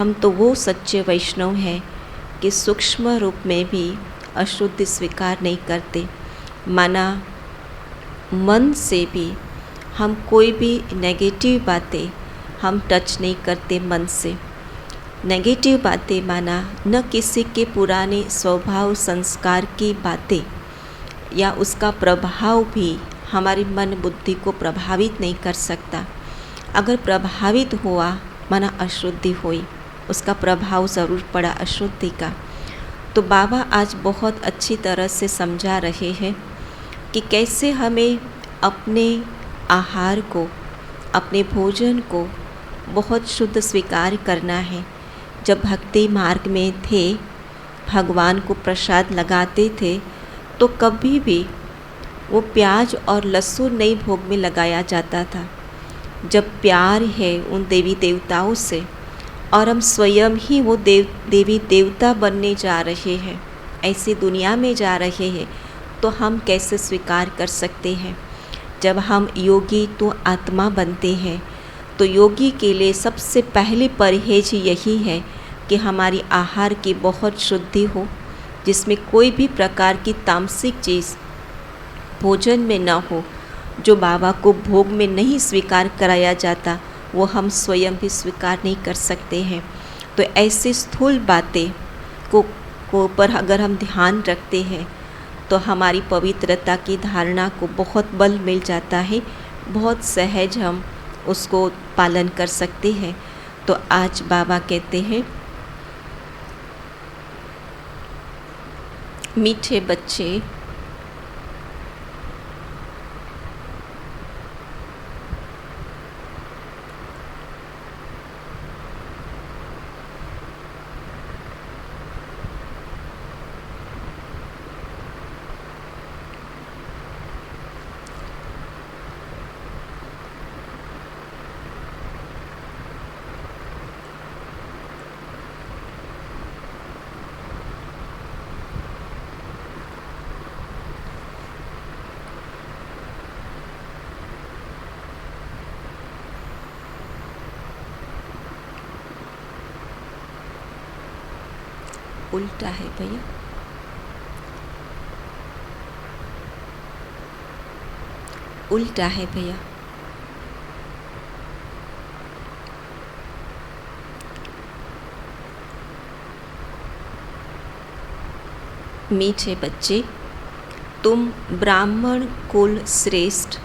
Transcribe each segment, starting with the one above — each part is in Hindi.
हम तो वो सच्चे वैष्णव हैं कि सूक्ष्म रूप में भी अशुद्धि स्वीकार नहीं करते। माना मन से भी हम कोई भी नेगेटिव बातें हम टच नहीं करते। मन से नेगेटिव बातें माना न किसी के पुराने स्वभाव संस्कार की बातें या उसका प्रभाव भी हमारी मन बुद्धि को प्रभावित नहीं कर सकता। अगर प्रभावित हुआ माना अशुद्धि हुई, उसका प्रभाव ज़रूर पड़ा अशुद्धि का। तो बाबा आज बहुत अच्छी तरह से समझा रहे हैं कि कैसे हमें अपने आहार को, अपने भोजन को बहुत शुद्ध स्वीकार करना है। जब भक्ति मार्ग में थे, भगवान को प्रसाद लगाते थे तो कभी भी वो प्याज और लहसुन नहीं भोग में लगाया जाता था। जब प्यार है उन देवी देवताओं से और हम स्वयं ही वो देवी देवता बनने जा रहे हैं, ऐसी दुनिया में जा रहे हैं, तो हम कैसे स्वीकार कर सकते हैं। जब हम योगी तो आत्मा बनते हैं तो योगी के लिए सबसे पहली परहेज यही है कि हमारी आहार की बहुत शुद्धि हो, जिसमें कोई भी प्रकार की तामसिक चीज़ भोजन में न हो। जो बाबा को भोग में नहीं स्वीकार कराया जाता वो हम स्वयं भी स्वीकार नहीं कर सकते हैं। तो ऐसी स्थूल बातें को पर अगर हम ध्यान रखते हैं तो हमारी पवित्रता की धारणा को बहुत बल मिल जाता है, बहुत सहज हम उसको पालन कर सकते हैं। तो आज बाबा कहते हैं, मीठे बच्चे उल्टा है भैया, उल्टा है भैया। मीठे बच्चे, तुम ब्राह्मण कुल श्रेष्ठ,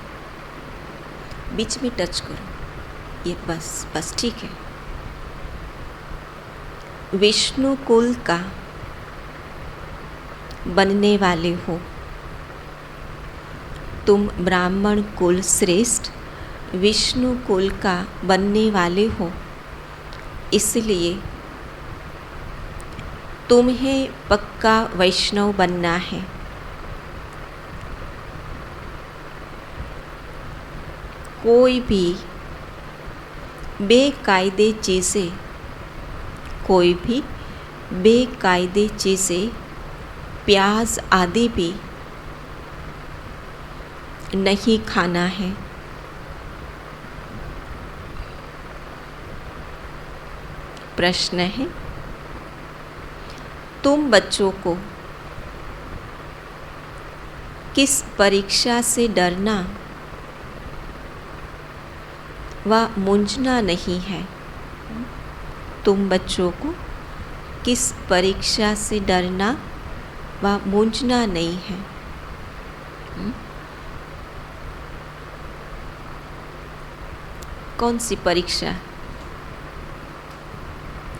बीच में टच करो, ये बस ठीक है। विष्णु कुल का बनने वाले हो। तुम ब्राह्मण कुल श्रेष्ठ विष्णु कुल का बनने वाले हो, इसलिए तुम्हें पक्का वैष्णव बनना है। कोई भी बेकायदे चीज़ें, कोई भी बेकायदे चीज़ें, प्याज आदि भी नहीं खाना है। प्रश्न है, तुम बच्चों को किस परीक्षा से डरना व मूंझना नहीं है? तुम बच्चों को किस परीक्षा से डरना व मूंझना नहीं है? कौन सी परीक्षा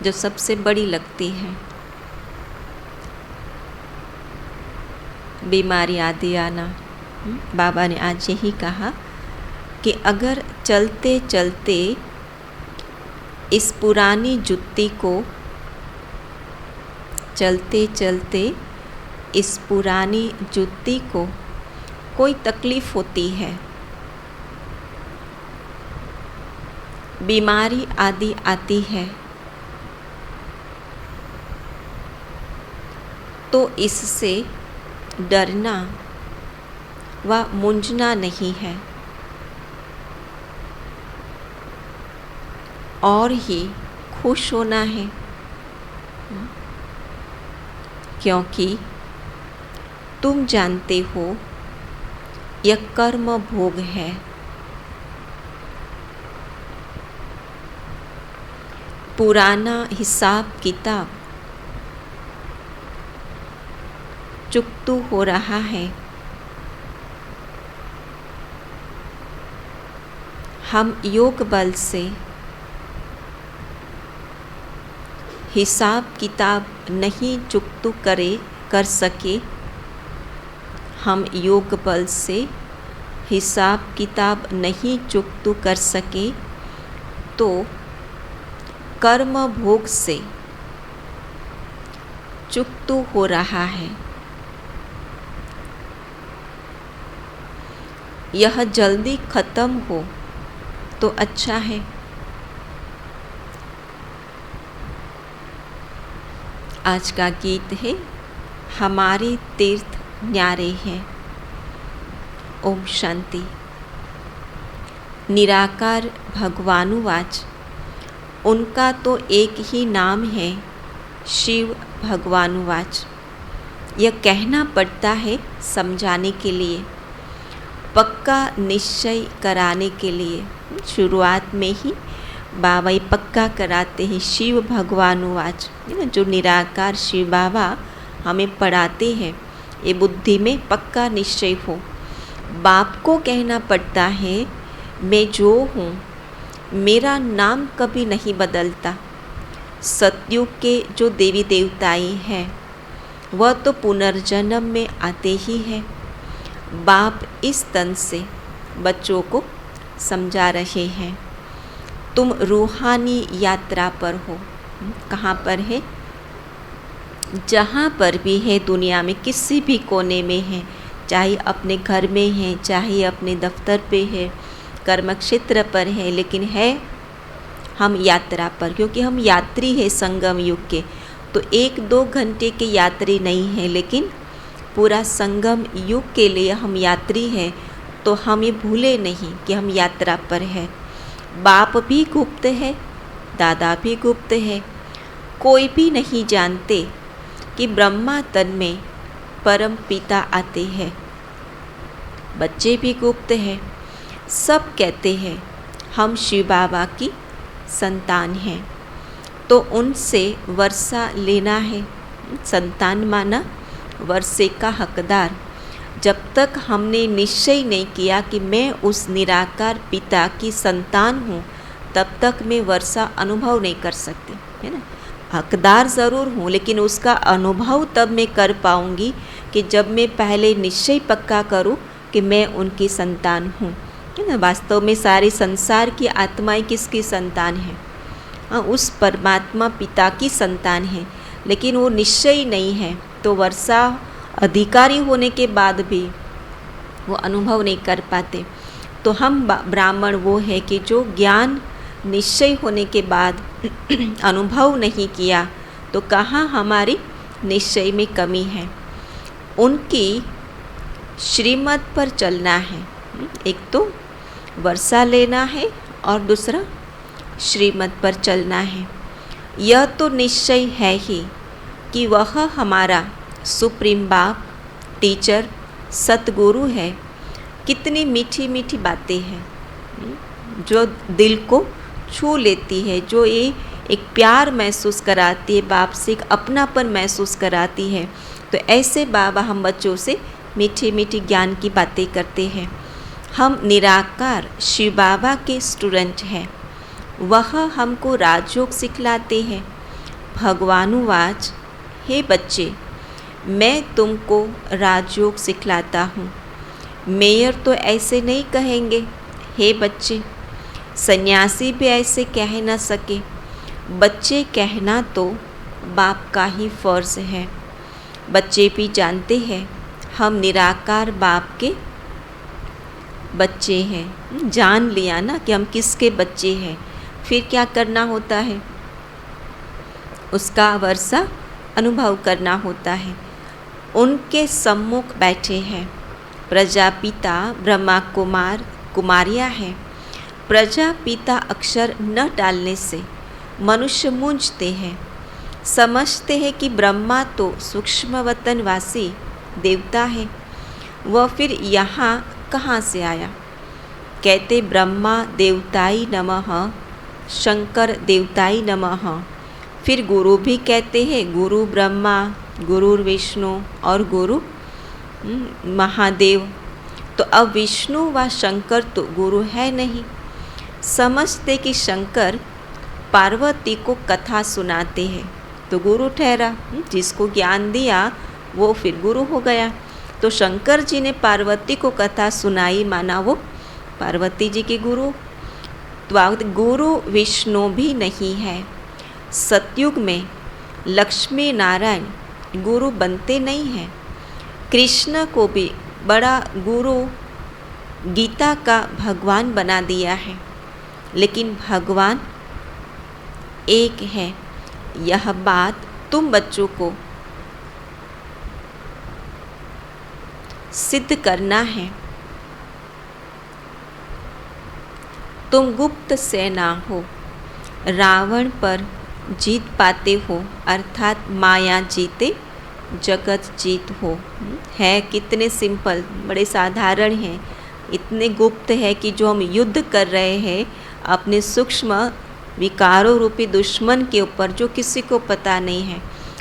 जो सबसे बड़ी लगती है? बीमारी आदि आना। बाबा ने आज यही कहा कि अगर चलते चलते इस पुरानी जुत्ती को, चलते चलते इस पुरानी जुत्ती को कोई तकलीफ़ होती है, बीमारी आदि आती है, तो इससे डरना व मूंझना नहीं है। और ही खुश होना है, क्योंकि तुम जानते हो यह कर्म भोग है। पुराना हिसाब किताब चुकतू हो रहा है। हम योग बल से हिसाब किताब नहीं चुकतू कर सके। हम योग बल से हिसाब किताब नहीं चुकतू कर सके तो कर्म भोग से चुकतू हो रहा है। यह जल्दी खत्म हो तो अच्छा है। आज का गीत है हमारे तीर्थ न्यारे हैं। ओम शांति। निराकार भगवानुवाच, उनका तो एक ही नाम है शिव भगवानुवाच। यह कहना पड़ता है समझाने के लिए, पक्का निश्चय कराने के लिए। शुरुआत में ही बाबा ये पक्का कराते हैं शिव भगवानुवाच, जो निराकार शिव बाबा हमें पढ़ाते हैं। ये बुद्धि में पक्का निश्चय हो। बाप को कहना पड़ता है मैं जो हूँ, मेरा नाम कभी नहीं बदलता। सतयुग के जो देवी देवताएं हैं वह तो पुनर्जन्म में आते ही हैं। बाप इस तन से बच्चों को समझा रहे हैं, तुम रूहानी यात्रा पर हो। कहाँ पर है? जहाँ पर भी है दुनिया में, किसी भी कोने में है, चाहे अपने घर में है, चाहे अपने दफ्तर पे है, कर्म क्षेत्र पर है, लेकिन है हम यात्रा पर, क्योंकि हम यात्री है संगम युग के। तो 1-2 घंटे के यात्री नहीं है, लेकिन पूरा संगम युग के लिए हम यात्री हैं। तो हम ये भूले नहीं कि हम यात्रा पर है। बाप भी गुप्त है, दादा भी गुप्त है। कोई भी नहीं जानते कि ब्रह्मा तन में परम पिता आते हैं। बच्चे भी गुप्त हैं। सब कहते हैं हम शिव बाबा की संतान हैं, तो उनसे वर्षा लेना है। संतान माना वर्षे का हकदार। जब तक हमने निश्चय नहीं किया कि मैं उस निराकार पिता की संतान हूँ, तब तक मैं वर्षा अनुभव नहीं कर सकती, है ना। हकदार ज़रूर हूँ, लेकिन उसका अनुभव तब मैं कर पाऊँगी कि जब मैं पहले निश्चय पक्का करूँ कि मैं उनकी संतान हूँ, है ना। वास्तव में सारे संसार की आत्माएं किसकी संतान है? उस परमात्मा पिता की संतान है, लेकिन वो निश्चय नहीं है, तो वर्षा अधिकारी होने के बाद भी वो अनुभव नहीं कर पाते। तो हम ब्राह्मण वो है कि जो ज्ञान निश्चय होने के बाद अनुभव नहीं किया, तो कहाँ हमारी निश्चय में कमी है। उनकी श्रीमत पर चलना है। एक तो वर्षा लेना है और दूसरा श्रीमत पर चलना है। यह तो निश्चय है ही कि वह हमारा सुप्रीम बाप, टीचर, सतगुरु है। कितनी मीठी मीठी बातें हैं जो दिल को छू लेती है, जो ये एक प्यार महसूस कराती है, बाप से एक अपनापन महसूस कराती है। तो ऐसे बाबा हम बच्चों से मीठी मीठी ज्ञान की बातें करते हैं। हम निराकार शिव बाबा के स्टूडेंट हैं। वह हमको राजयोग सिखलाते हैं। भगवानुवाच, हे बच्चे, मैं तुमको राजयोग सिखलाता हूँ। मेयर तो ऐसे नहीं कहेंगे, हे बच्चे। सन्यासी भी ऐसे कह न सके। बच्चे कहना तो बाप का ही फ़र्ज़ है। बच्चे भी जानते हैं हम निराकार बाप के बच्चे हैं। जान लिया ना कि हम किसके बच्चे हैं, फिर क्या करना होता है? उसका वर्षा अनुभव करना होता है। उनके सम्मुख बैठे हैं प्रजापिता, ब्रह्मा कुमार, कुमारियाँ हैं। प्रजापिता अक्षर न डालने से मनुष्य मूंझते हैं, समझते हैं कि ब्रह्मा तो सूक्ष्म वतनवासी देवता है, वह फिर यहाँ कहाँ से आया। कहते ब्रह्मा देवताई नमः, शंकर देवताई नमः। फिर गुरु भी कहते हैं गुरु ब्रह्मा, गुरु विष्णु और गुरु महादेव। तो अब विष्णु व शंकर तो गुरु है नहीं। समझते कि शंकर पार्वती को कथा सुनाते हैं तो गुरु ठहरा, जिसको ज्ञान दिया वो फिर गुरु हो गया। तो शंकर जी ने पार्वती को कथा सुनाई, माना वो पार्वती जी के गुरु। तो गुरु विष्णु भी नहीं है। सतयुग में लक्ष्मी नारायण गुरु बनते नहीं हैं। कृष्ण को भी बड़ा गुरु गीता का भगवान बना दिया है, लेकिन भगवान एक है। यह बात तुम बच्चों को सिद्ध करना है। तुम गुप्त से ना हो, रावण पर जीत पाते हो, अर्थात माया जीते जगत जीत हो। है कितने सिंपल, बड़े साधारण हैं, इतने गुप्त है कि जो हम युद्ध कर रहे हैं अपने सूक्ष्म विकारों रूपी दुश्मन के ऊपर, जो किसी को पता नहीं है,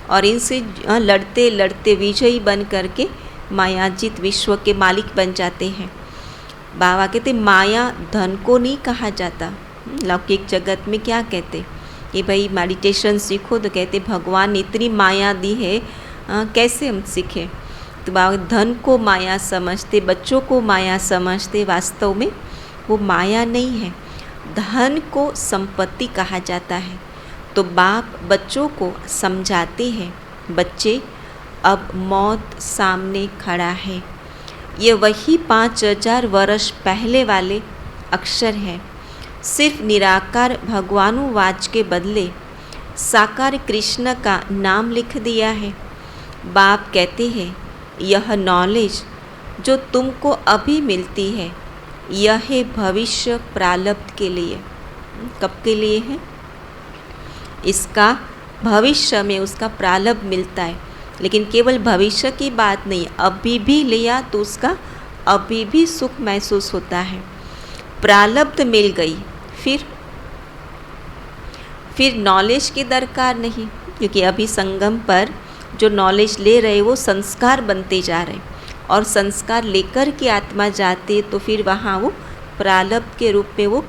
और इनसे लड़ते लड़ते विजयी बन करके मायाजीत विश्व के मालिक बन जाते हैं। बाबा कहते माया धन को नहीं कहा जाता। लौकिक जगत में क्या कहते कि भाई मेडिटेशन सीखो, तो कहते भगवान ने इतनी माया दी है, कैसे हम सीखें। तो बाबा धन को माया समझते, बच्चों को माया समझते, वास्तव में वो माया नहीं है। धन को संपत्ति कहा जाता है। तो बाप बच्चों को समझाते हैं, बच्चे अब मौत सामने खड़ा है। ये वही 5000 वर्ष पहले वाले अक्षर हैं। सिर्फ निराकार भगवानुवाच के बदले साकार कृष्ण का नाम लिख दिया है। बाप कहते हैं यह नॉलेज जो तुमको अभी मिलती है, यह है भविष्य प्रारब्ध के लिए। कब के लिए है? इसका भविष्य में उसका प्रारब्ध मिलता है, लेकिन केवल भविष्य की बात नहीं, अभी भी लिया तो उसका अभी भी सुख महसूस होता है। प्रारब्ध मिल गई, फिर नॉलेज की दरकार नहीं, क्योंकि अभी संगम पर जो नॉलेज ले रहे वो संस्कार बनते जा रहे, और संस्कार लेकर के आत्मा जाते तो फिर वहाँ वो प्रारब्ध के रूप में वो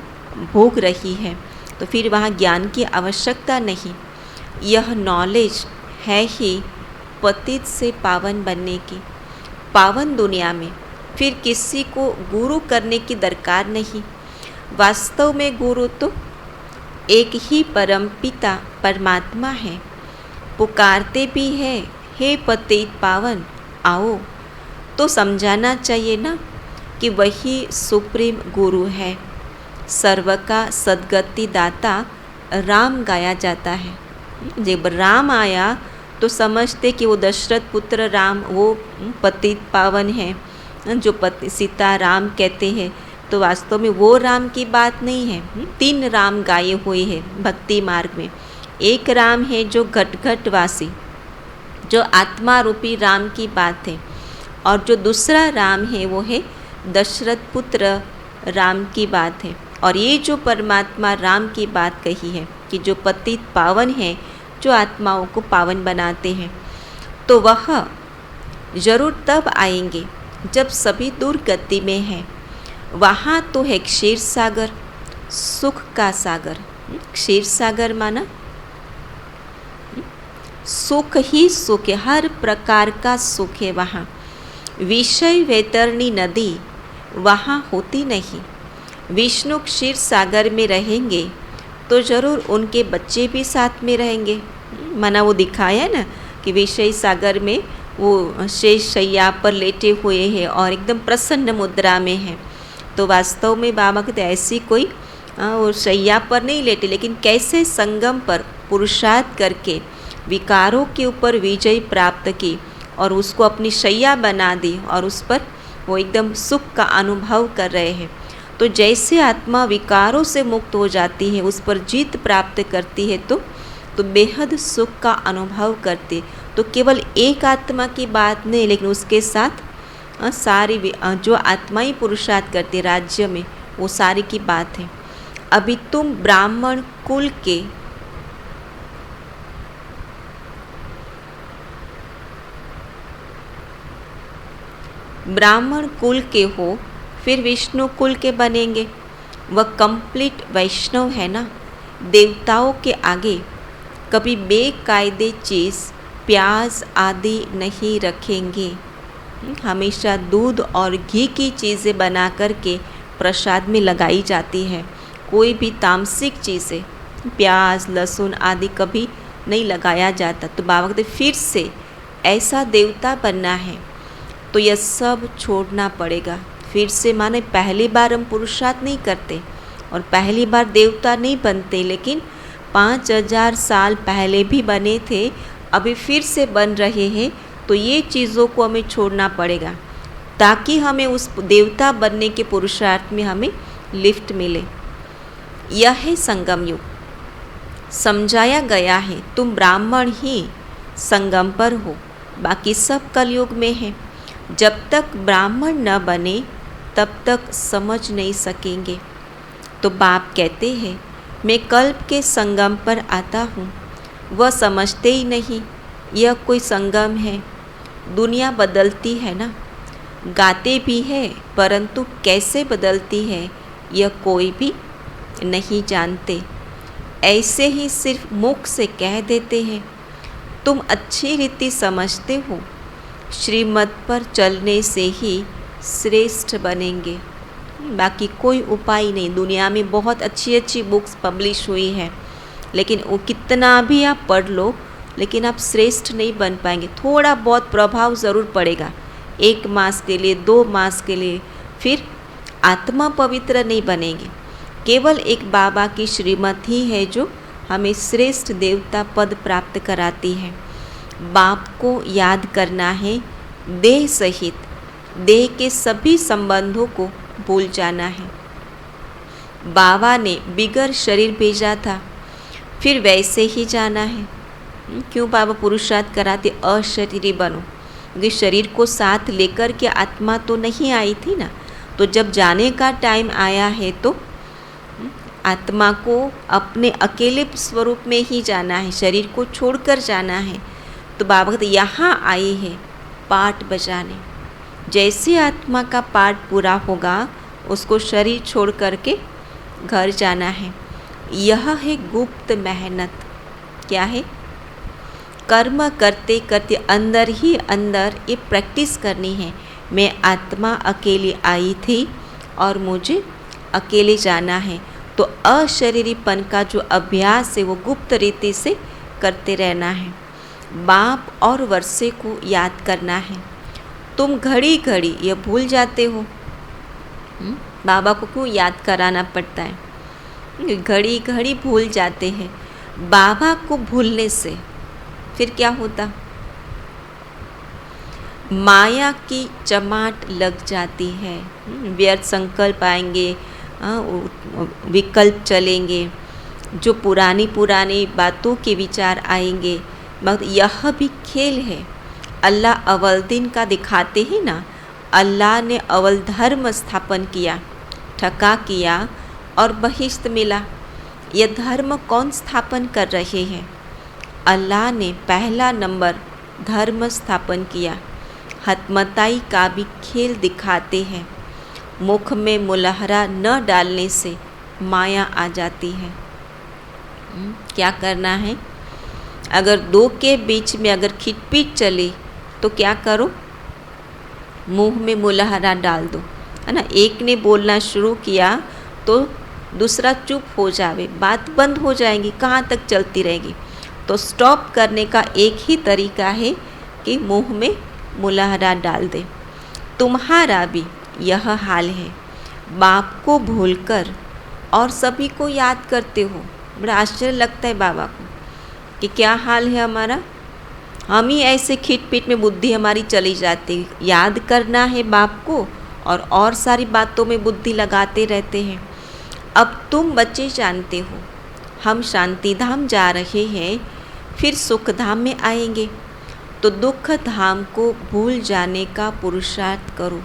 भोग रही है, तो फिर वहाँ ज्ञान की आवश्यकता नहीं। यह नॉलेज है ही पतित से पावन बनने की। पावन दुनिया में फिर किसी को गुरु करने की दरकार नहीं। वास्तव में गुरु तो एक ही परम पिता परमात्मा है। पुकारते भी है, हे पतित पावन आओ, तो समझाना चाहिए ना कि वही सुप्रीम गुरु है। सर्व का सद्गति दाता राम गाया जाता है। जब राम आया तो समझते कि वो दशरथ पुत्र राम वो पतित पावन है, जो पति सीता राम कहते हैं, तो वास्तव में वो राम की बात नहीं है। 3 राम गाये हुए हैं भक्ति मार्ग में। एक राम है जो घट घट वासी, जो आत्मा रूपी राम की बात है, और जो दूसरा राम है वो है दशरथ पुत्र राम की बात है। और ये जो परमात्मा राम की बात कही है कि जो पतित पावन है, जो आत्माओं को पावन बनाते हैं, तो वह जरूर तब आएंगे जब सभी दुर्गति में है। वहाँ तो है क्षीर सागर, सुख का सागर। क्षीर सागर माना सुख ही सुख है, हर प्रकार का सुख है वहाँ। विषय वैतरणी नदी वहाँ होती नहीं। विष्णु क्षीर सागर में रहेंगे तो ज़रूर उनके बच्चे भी साथ में रहेंगे। माना वो दिखाया ना कि विषय सागर में वो शेष शैया पर लेटे हुए हैं और एकदम प्रसन्न मुद्रा में हैं। तो वास्तव में बाबा कहते ऐसी कोई वो शैया पर नहीं लेटे, लेकिन कैसे संगम पर पुरुषार्थ करके विकारों के ऊपर विजय प्राप्त की और उसको अपनी शैया बना दी और उस पर वो एकदम सुख का अनुभव कर रहे हैं। तो जैसे आत्मा विकारों से मुक्त हो जाती है, उस पर जीत प्राप्त करती है, तो बेहद सुख का अनुभव करते। तो केवल एक आत्मा की बात नहीं, लेकिन उसके साथ सारी जो आत्माएं पुरुषार्थ करते राज्य में, वो सारी की बात है। अभी तुम ब्राह्मण कुल के हो, फिर विष्णु कुल के बनेंगे। वह कंप्लीट वैष्णव है ना। देवताओं के आगे कभी बेकायदे चीज़ प्याज आदि नहीं रखेंगे। हमेशा दूध और घी की चीज़ें बना करके प्रसाद में लगाई जाती है। कोई भी तामसिक चीज़ें प्याज लहसुन आदि कभी नहीं लगाया जाता। तो बाबा कहते फिर से ऐसा देवता बनना है तो यह सब छोड़ना पड़ेगा। फिर से माने पहली बार हम पुरुषार्थ नहीं करते और पहली बार देवता नहीं बनते, लेकिन 5000 साल पहले भी बने थे, अभी फिर से बन रहे हैं। तो ये चीज़ों को हमें छोड़ना पड़ेगा ताकि हमें उस देवता बनने के पुरुषार्थ में हमें लिफ्ट मिले। यह है संगम युग। समझाया गया है तुम ब्राह्मण ही संगम पर हो, बाकी सब कलयुग में है। जब तक ब्राह्मण न बने तब तक समझ नहीं सकेंगे। तो बाप कहते हैं मैं कल्प के संगम पर आता हूँ, वह समझते ही नहीं यह कोई संगम है। दुनिया बदलती है ना, गाते भी है, परंतु कैसे बदलती है यह कोई भी नहीं जानते। ऐसे ही सिर्फ मुख से कह देते हैं। तुम अच्छी रीति समझते हो, श्रीमत पर चलने से ही श्रेष्ठ बनेंगे, बाकी कोई उपाय नहीं। दुनिया में बहुत अच्छी अच्छी बुक्स पब्लिश हुई है, लेकिन वो कितना भी आप पढ़ लो, लेकिन आप श्रेष्ठ नहीं बन पाएंगे। थोड़ा बहुत प्रभाव ज़रूर पड़ेगा, 1 मास के लिए 2 मास के लिए, फिर आत्मा पवित्र नहीं बनेगी। केवल एक बाबा की श्रीमत ही है जो हमें श्रेष्ठ देवता पद प्राप्त कराती है। बाप को याद करना है, देह सहित देह के सभी संबंधों को भूल जाना है। बाबा ने बिगर शरीर भेजा था, फिर वैसे ही जाना है। क्यों बाबा पुरुषार्थ कराते अशरीरी बनो, क्योंकि शरीर को साथ लेकर के आत्मा तो नहीं आई थी ना। तो जब जाने का टाइम आया है तो आत्मा को अपने अकेले स्वरूप में ही जाना है, शरीर को छोड़कर जाना है। तो बाबा कहते यहाँ आए हैं पाठ बजाने। जैसे आत्मा का पाठ पूरा होगा उसको शरीर छोड़ करके घर जाना है। यह है गुप्त मेहनत। क्या है? कर्म करते करते अंदर ही अंदर ये प्रैक्टिस करनी है। मैं आत्मा अकेली आई थी और मुझे अकेले जाना है। तो अशरीरीपन का जो अभ्यास है वो गुप्त रीति से करते रहना है। बाप और वर्षे को याद करना है। तुम घड़ी घड़ी ये भूल जाते हो। बाबा को क्यों याद कराना पड़ता है? घड़ी घड़ी भूल जाते हैं। बाबा को भूलने से फिर क्या होता? माया की चमाट लग जाती है। व्यर्थ संकल्प आएंगे, विकल्प चलेंगे, जो पुरानी पुरानी बातों के विचार आएंगे। मगर यह भी खेल है। अल्लाह अव्वल दिन का दिखाते हैं ना। अल्लाह ने अव्वल धर्म स्थापन किया, ठका किया और बहिश्त मिला। यह धर्म कौन स्थापन कर रहे हैं? अल्लाह ने पहला नंबर धर्म स्थापन किया। हतमताई का भी खेल दिखाते हैं। मुख में मुलहरा न डालने से माया आ जाती है। क्या करना है? अगर दो के बीच में अगर खिटपीट चले तो क्या करो? मुंह में मुलहरा डाल दो, है ना। एक ने बोलना शुरू किया तो दूसरा चुप हो जावे, बात बंद हो जाएगी, कहाँ तक चलती रहेगी। तो स्टॉप करने का एक ही तरीका है कि मुंह में मुलहरा डाल दे। तुम्हारा भी यह हाल है। बाप को भूलकर और सभी को याद करते हो। बड़ा आश्चर्य लगता है बाबा को कि क्या हाल है हमारा। हम ही ऐसे खिटपीट में बुद्धि हमारी चली जाती है। याद करना है बाप को और सारी बातों में बुद्धि लगाते रहते हैं। अब तुम बच्चे जानते हो हम शांति धाम जा रहे हैं, फिर सुख धाम में आएंगे, तो दुख धाम को भूल जाने का पुरुषार्थ करो।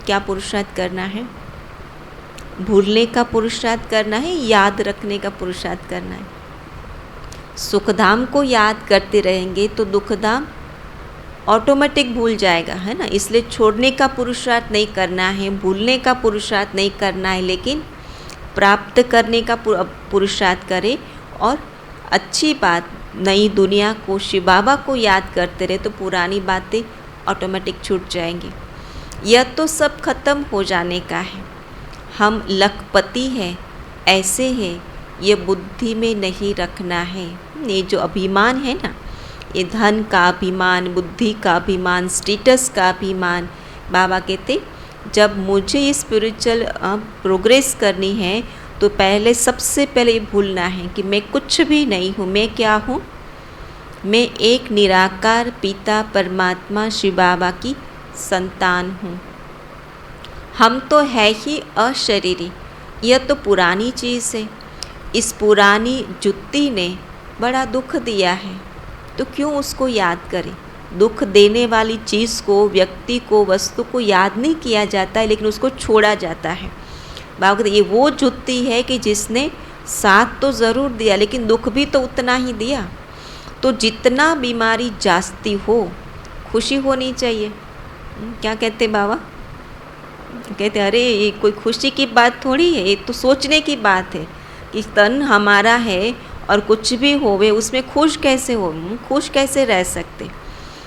क्या पुरुषार्थ करना है? भूलने का पुरुषार्थ करना है, याद रखने का पुरुषार्थ करना है। सुखधाम को याद करते रहेंगे तो दुखधाम ऑटोमेटिक भूल जाएगा, है ना। इसलिए छोड़ने का पुरुषार्थ नहीं करना है, भूलने का पुरुषार्थ नहीं करना है, लेकिन प्राप्त करने का पुरुषार्थ करें। और अच्छी बात, नई दुनिया को, शिव बाबा को याद करते रहे तो पुरानी बातें ऑटोमेटिक छूट जाएंगी। यह तो सब खत्म हो जाने का है। हम लखपति हैं, ऐसे हैं, ये बुद्धि में नहीं रखना है। ये जो अभिमान है ना, ये धन का अभिमान, बुद्धि का अभिमान, स्टेटस का अभिमान, बाबा कहते जब मुझे ये स्पिरिचुअल प्रोग्रेस करनी है तो पहले, सबसे पहले ये भूलना है कि मैं कुछ भी नहीं हूँ। मैं क्या हूँ? मैं एक निराकार पिता परमात्मा शिव बाबा की संतान हूँ। हम तो है ही अशरीरी। यह तो पुरानी चीज़ है। इस पुरानी जुत्ती ने बड़ा दुख दिया है, तो क्यों उसको याद करें? दुख देने वाली चीज़ को, व्यक्ति को, वस्तु को याद नहीं किया जाता है, लेकिन उसको छोड़ा जाता है। बाबा कहते ये वो जुत्ती है कि जिसने साथ तो ज़रूर दिया, लेकिन दुख भी तो उतना ही दिया। तो जितना बीमारी जास्ती हो, खुशी होनी चाहिए। क्या कहते बाबा? कहते अरे ये कोई खुशी की बात थोड़ी है, ये तो सोचने की बात है कि तन हमारा है और कुछ भी होवे उसमें खुश कैसे हो, खुश कैसे रह सकते।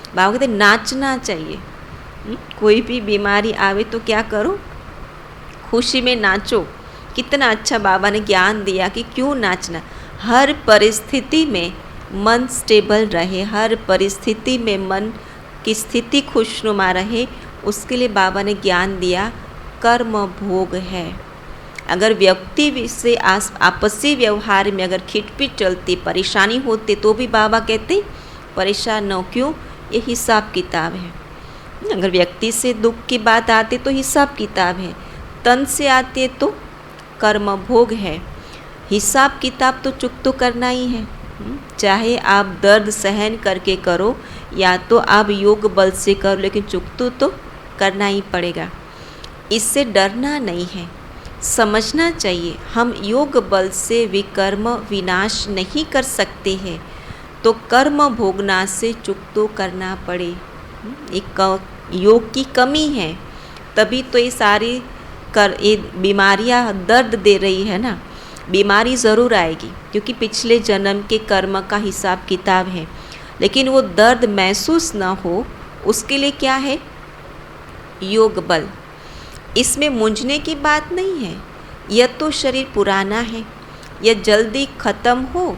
बाबा कहते नाचना चाहिए। कोई भी बीमारी आवे तो क्या करो? खुशी में नाचो। कितना अच्छा बाबा ने ज्ञान दिया कि क्यों नाचना। हर परिस्थिति में मन स्टेबल रहे, हर परिस्थिति में मन की स्थिति खुशनुमा रहे, उसके लिए बाबा ने ज्ञान दिया कर्म भोग है। अगर व्यक्ति से आपसी व्यवहार में अगर खिटपिट चलती, परेशानी होती, तो भी बाबा कहते परेशान न हो। क्यों? ये हिसाब किताब है। अगर व्यक्ति से दुख की बात आती तो हिसाब किताब है, तन से आती है तो कर्म भोग है। हिसाब किताब तो चुक तो करना ही है। चाहे आप दर्द सहन करके करो या तो आप योग बल से करो, लेकिन चुकतो तो करना ही पड़ेगा। इससे डरना नहीं है, समझना चाहिए हम योग बल से विकर्म विनाश नहीं कर सकते हैं, तो कर्म भोगना से चुकतो करना पड़े। एक योग की कमी है, तभी तो ये सारी ये बीमारियां दर्द दे रही है ना। बीमारी ज़रूर आएगी क्योंकि पिछले जन्म के कर्म का हिसाब किताब है, लेकिन वो दर्द महसूस ना हो उसके लिए क्या है? योग बल। इसमें मूंझने की बात नहीं है। यह तो शरीर पुराना है, यह जल्दी ख़त्म हो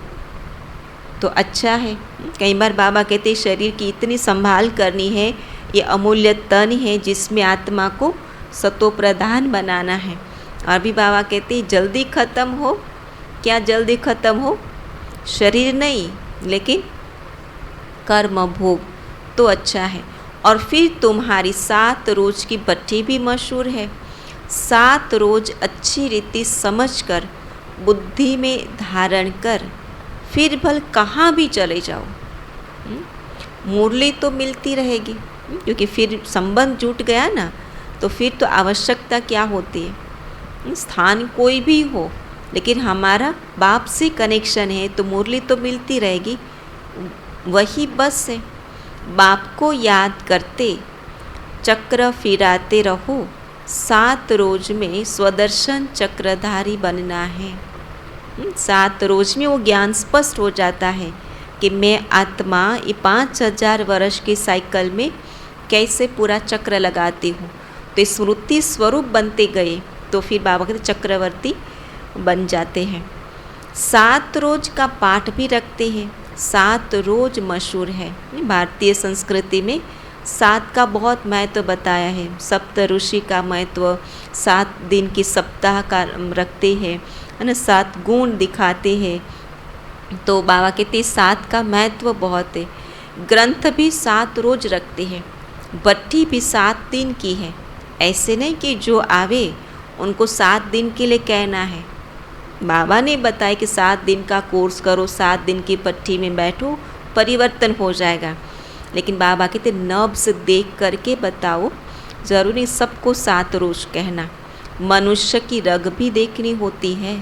तो अच्छा है। कई बार बाबा कहते शरीर की इतनी संभाल करनी है, ये अमूल्य तन है जिसमें आत्मा को सतो प्रधान बनाना है। और भी बाबा कहते जल्दी ख़त्म हो। क्या जल्दी ख़त्म हो? शरीर नहीं, लेकिन कर्म भोग तो अच्छा है। और फिर तुम्हारी 7 रोज़ की भट्ठी भी मशहूर है। 7 रोज़ अच्छी रीति समझकर बुद्धि में धारण कर, फिर भल कहाँ भी चले जाओ, मुरली तो मिलती रहेगी। क्योंकि फिर संबंध जुट गया ना, तो फिर तो आवश्यकता क्या होती है? स्थान कोई भी हो, लेकिन हमारा बाप से कनेक्शन है तो मुरली तो मिलती रहेगी। वही बस है। बाप को याद करते चक्र फिराते रहो। 7 रोज में स्वदर्शन चक्रधारी बनना है। 7 रोज में वो ज्ञान स्पष्ट हो जाता है कि मैं आत्मा ये 5000 वर्ष की साइकिल में कैसे पूरा चक्र लगाती हूँ। तो स्मृति स्वरूप बनते गए तो फिर बाबा कहते चक्रवर्ती बन जाते हैं। 7 रोज का पाठ भी रखते हैं। 7 रोज मशहूर है। भारतीय संस्कृति में 7 का बहुत महत्व बताया है। सप्त ऋषि का महत्व, 7 दिन की सप्ताह का रखते हैं, है ना। 7 गुण दिखाते हैं। तो बाबा कहते 7 का महत्व बहुत है। ग्रंथ भी 7 रोज रखते हैं। भट्ठी भी 7 दिन की है। ऐसे नहीं कि जो आवे उनको 7 दिन के लिए कहना है। बाबा ने बताया कि 7 दिन का कोर्स करो, 7 दिन की पट्टी में बैठो, परिवर्तन हो जाएगा। लेकिन बाबा कहते नब्ज़ देख करके बताओ, ज़रूरी सबको 7 रोज़ कहना। मनुष्य की रग भी देखनी होती है।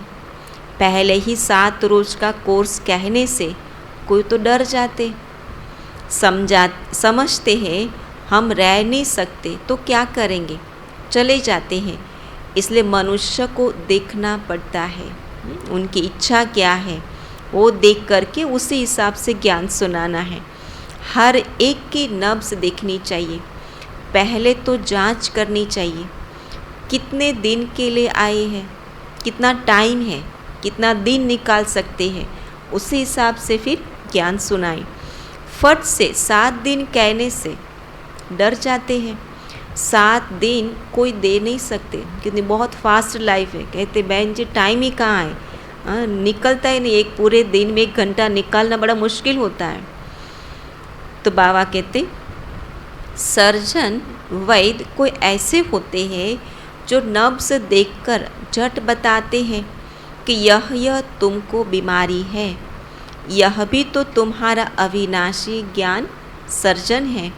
पहले ही 7 रोज़ का कोर्स कहने से कोई तो डर जाते, समझते हैं हम रह नहीं सकते तो क्या करेंगे, चले जाते हैं। इसलिए मनुष्य को देखना पड़ता है, उनकी इच्छा क्या है वो देख करके उसी हिसाब से ज्ञान सुनाना है। हर एक की नब्ज़ देखनी चाहिए। पहले तो जांच करनी चाहिए, कितने दिन के लिए आए हैं, कितना टाइम है, कितना दिन निकाल सकते हैं, उसी हिसाब से फिर ज्ञान सुनाएं। फट से 7 दिन कहने से डर जाते हैं। 7 दिन कोई दे नहीं सकते क्योंकि बहुत फास्ट लाइफ है। कहते बहन जी टाइम ही कहाँ है, निकलता ही नहीं। एक पूरे दिन में 1 घंटा निकालना बड़ा मुश्किल होता है। तो बाबा कहते सर्जन वैद्य कोई ऐसे होते हैं जो नब्ज़ देखकर झट बताते हैं कि यह तुमको बीमारी है। यह भी तो तुम्हारा अविनाशी ज्ञान सर्जन है।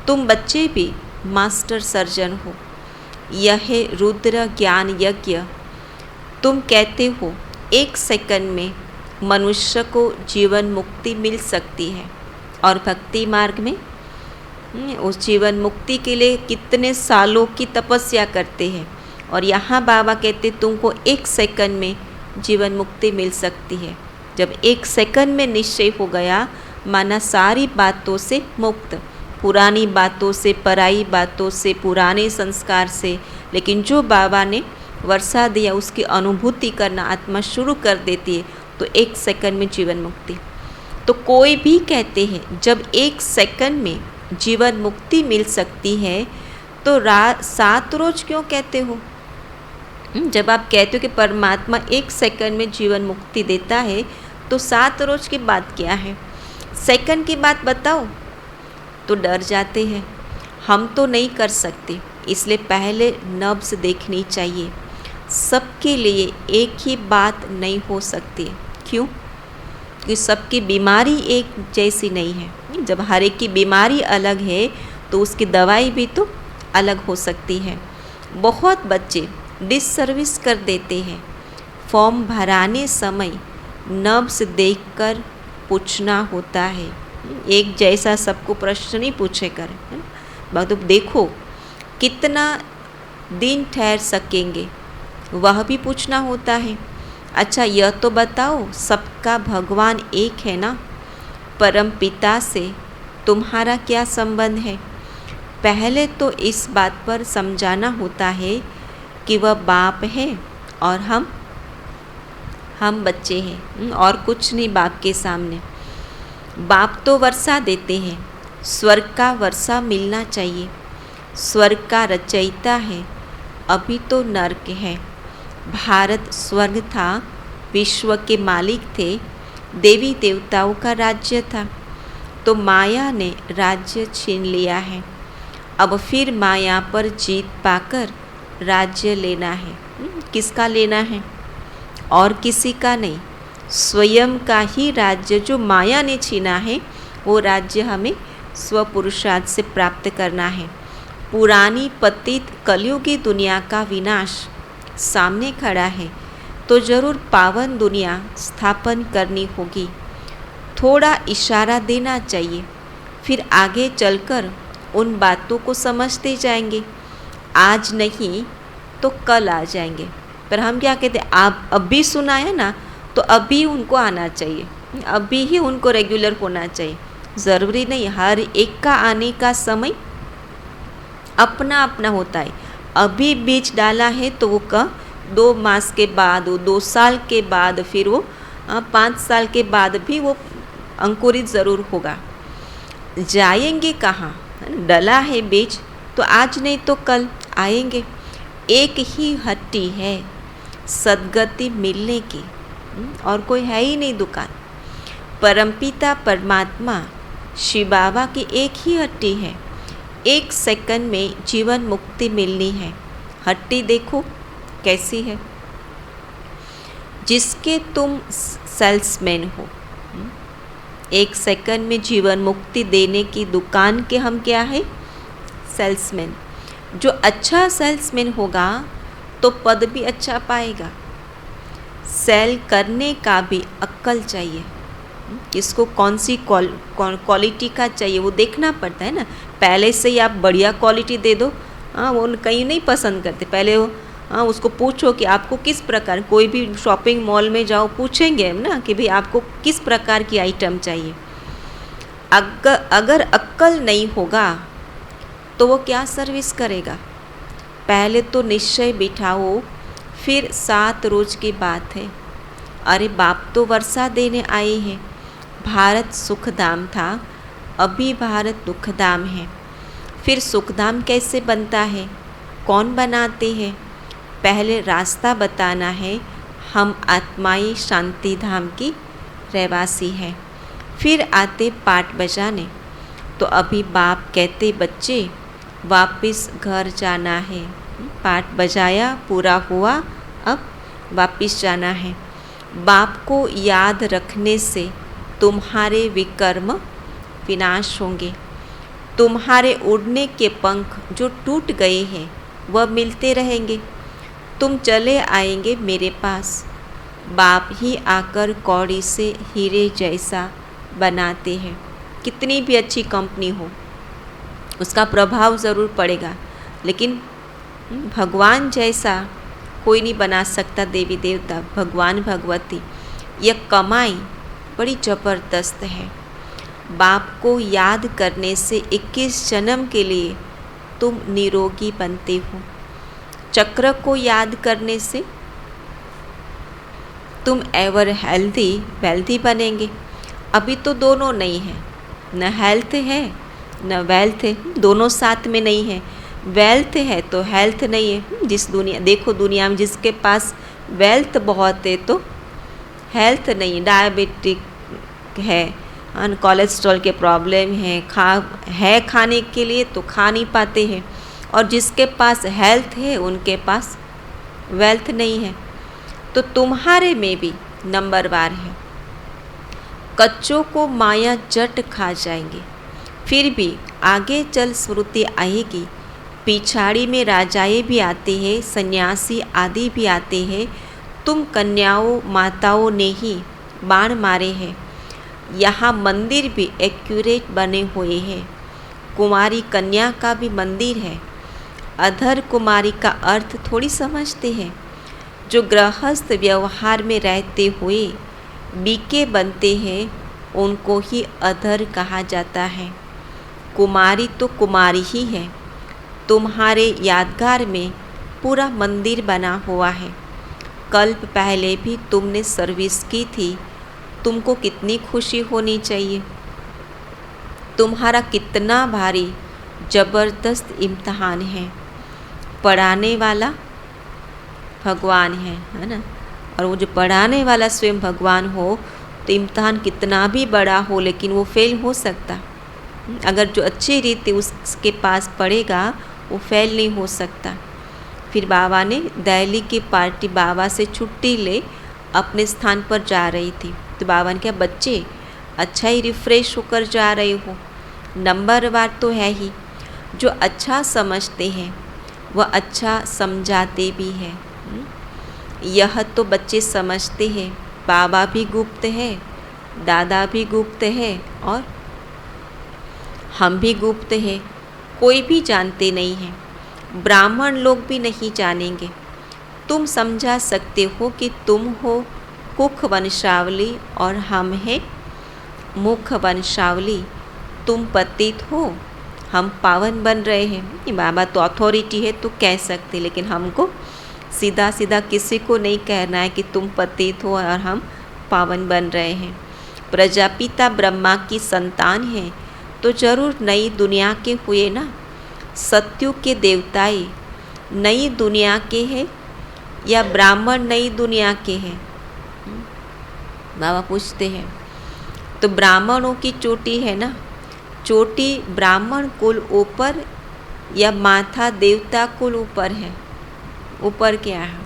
तुम बच्चे भी मास्टर सर्जन हो। यह रुद्र ज्ञान यज्ञ। तुम कहते हो 1 सेकंड में मनुष्य को जीवन मुक्ति मिल सकती है, और भक्ति मार्ग में उस जीवन मुक्ति के लिए कितने सालों की तपस्या करते हैं। और यहाँ बाबा कहते तुमको 1 सेकंड में जीवन मुक्ति मिल सकती है। जब 1 सेकंड में निश्चय हो गया, माना सारी बातों से मुक्त, पुरानी बातों से, पराई बातों से, पुराने संस्कार से। लेकिन जो बाबा ने वर्षा दिया उसकी अनुभूति करना आत्मा शुरू कर देती है, तो 1 सेकंड में जीवन मुक्ति। तो कोई भी कहते हैं जब 1 सेकंड में जीवन मुक्ति मिल सकती है तो 7 रोज क्यों कहते हो? जब आप कहते हो कि परमात्मा 1 सेकंड में जीवन मुक्ति देता है तो 7 रोज की बात क्या है? सेकंड की बात बताओ। तो डर जाते हैं, हम तो नहीं कर सकते। इसलिए पहले नब्ज़ देखनी चाहिए। सबके लिए एक ही बात नहीं हो सकती। क्यों? क्योंकि सबकी बीमारी एक जैसी नहीं है। जब हर एक की बीमारी अलग है तो उसकी दवाई भी तो अलग हो सकती है। बहुत बच्चे डिससर्विस कर देते हैं। फॉर्म भराने समय नब्ज़ देखकर पूछना होता है। एक जैसा सबको प्रश्न नहीं पूछे कर, तो देखो कितना दिन ठहर सकेंगे वह भी पूछना होता है। अच्छा यह तो बताओ सबका भगवान एक है ना? परम पिता से तुम्हारा क्या संबंध है? पहले तो इस बात पर समझाना होता है कि वह बाप है और हम बच्चे हैं, और कुछ नहीं बाप के सामने। बाप तो वर्षा देते हैं, स्वर्ग का वर्षा मिलना चाहिए। स्वर्ग का रचयिता है, अभी तो नर्क है। भारत स्वर्ग था, विश्व के मालिक थे, देवी देवताओं का राज्य था। तो माया ने राज्य छीन लिया है। अब फिर माया पर जीत पाकर राज्य लेना है। किसका लेना है? और किसी का नहीं, स्वयं का ही राज्य जो माया ने छीना है वो राज्य हमें स्वपुरुषार्थ से प्राप्त करना है। पुरानी पतित कलयुगी दुनिया का विनाश सामने खड़ा है तो जरूर पावन दुनिया स्थापन करनी होगी। थोड़ा इशारा देना चाहिए, फिर आगे चलकर उन बातों को समझते जाएंगे। आज नहीं तो कल आ जाएंगे। पर हम क्या कहते हैं, आप अभी सुनाया ना तो अभी उनको आना चाहिए, अभी ही उनको रेगुलर होना चाहिए। ज़रूरी नहीं, हर एक का आने का समय अपना अपना होता है। अभी बीज डाला है तो वो 2 मास के बाद, वो 2 साल के बाद, फिर वो 5 साल के बाद भी वो अंकुरित ज़रूर होगा। जाएंगे कहाँ? डला है बीज तो आज नहीं तो कल आएंगे। एक ही हट्टी है सद्गति मिलने की, और कोई है ही नहीं दुकान। परमपिता परमात्मा शिव बाबा की एक ही हट्टी है। 1 सेकंड में जीवन मुक्ति मिलनी है। हट्टी देखो कैसी है, जिसके तुम सेल्समैन हो। 1 सेकंड में जीवन मुक्ति देने की दुकान के हम क्या है? सेल्समैन। जो अच्छा सेल्समैन होगा तो पद भी अच्छा पाएगा। सेल करने का भी अक्ल चाहिए, किसको कौन सी क्वालिटी का चाहिए वो देखना पड़ता है ना। पहले से ही आप बढ़िया क्वालिटी दे दो, वो कहीं नहीं पसंद करते। पहले वो उसको पूछो कि आपको किस प्रकार, कोई भी शॉपिंग मॉल में जाओ पूछेंगे हम ना कि भाई आपको किस प्रकार की आइटम चाहिए। अगर अक्ल नहीं होगा तो वो क्या सर्विस करेगा। पहले तो निश्चय बिठाओ, फिर 7 रोज की बात है। अरे बाप तो वर्षा देने आए हैं। भारत सुखधाम था, अभी भारत दुखधाम है। फिर सुखधाम कैसे बनता है, कौन बनाते हैं? पहले रास्ता बताना है। हम आत्माई शांति धाम की रहवासी हैं। फिर आते पाठ बजाने। तो अभी बाप कहते बच्चे वापस घर जाना है। पाठ बजाया, पूरा हुआ, अब वापस जाना है। बाप को याद रखने से तुम्हारे विकर्म विनाश होंगे। तुम्हारे उड़ने के पंख जो टूट गए हैं वह मिलते रहेंगे। तुम चले आएंगे मेरे पास। बाप ही आकर कौड़ी से हीरे जैसा बनाते हैं। कितनी भी अच्छी कंपनी हो, उसका प्रभाव ज़रूर पड़ेगा, लेकिन भगवान जैसा कोई नहीं बना सकता। देवी देवता, भगवान भगवती, यह कमाई बड़ी ज़बरदस्त है। बाप को याद करने से 21 जन्म के लिए तुम निरोगी बनते हो। चक्र को याद करने से तुम एवर हेल्दी वेल्दी बनेंगे। अभी तो दोनों नहीं है, न हेल्थ है न वेल्थ है, दोनों साथ में नहीं है। वेल्थ है तो हेल्थ नहीं है। जिस दुनिया देखो, दुनिया में जिसके पास वेल्थ बहुत है तो हेल्थ नहीं, डायबिटिक है, कोलेस्ट्रॉल के प्रॉब्लम है, खाने के लिए तो खा नहीं पाते हैं। और जिसके पास हेल्थ है उनके पास वेल्थ नहीं है। तो तुम्हारे में भी नंबरवार है। कच्चों को माया जट खा जाएंगे, फिर भी आगे चल स्मृति आएगी। पिछाड़ी में राजाएं भी आते हैं, सन्यासी आदि भी आते हैं। तुम कन्याओं माताओं ने ही बाण मारे हैं। यहाँ मंदिर भी एक्यूरेट बने हुए हैं। कुमारी कन्या का भी मंदिर है। अधर कुमारी का अर्थ थोड़ी समझते हैं। जो गृहस्थ व्यवहार में रहते हुए बीके बनते हैं उनको ही अधर कहा जाता है। कुमारी तो कुमारी ही है। तुम्हारे यादगार में पूरा मंदिर बना हुआ है। कल्प पहले भी तुमने सर्विस की थी, तुमको कितनी खुशी होनी चाहिए। तुम्हारा कितना भारी ज़बरदस्त इम्तहान है। पढ़ाने वाला भगवान है ना। और वो जो पढ़ाने वाला स्वयं भगवान हो तो इम्तहान कितना भी बड़ा हो लेकिन वो फेल हो सकता। अगर जो अच्छी रीति उसके पास पढ़ेगा वो फेल नहीं हो सकता। फिर बाबा ने दिल्ली की पार्टी बाबा से छुट्टी ले अपने स्थान पर जा रही थी। तो बाबा ने कहा बच्चे अच्छा ही रिफ़्रेश होकर जा रहे हो। नंबरवार तो है ही। जो अच्छा समझते हैं वह अच्छा समझाते भी हैं। यह तो बच्चे समझते हैं। बाबा भी गुप्त है, दादा भी गुप्त है और हम भी गुप्त हैं। कोई भी जानते नहीं हैं। ब्राह्मण लोग भी नहीं जानेंगे। तुम समझा सकते हो कि तुम हो कुख वंशावली और हम हैं मुख वंशावली। तुम पतित हो, हम पावन बन रहे हैं। बाबा तो अथॉरिटी है तो कह सकते, लेकिन हमको सीधा सीधा किसी को नहीं कहना है कि तुम पतित हो और हम पावन बन रहे हैं। प्रजापिता ब्रह्मा की संतान है तो जरूर नई दुनिया के हुए ना। सत्युग के देवताएं नई दुनिया के हैं या ब्राह्मण नई दुनिया के हैं? बाबा पूछते हैं। तो ब्राह्मणों की चोटी है ना, चोटी ब्राह्मण कुल ऊपर या माथा देवता कुल ऊपर है, ऊपर क्या है,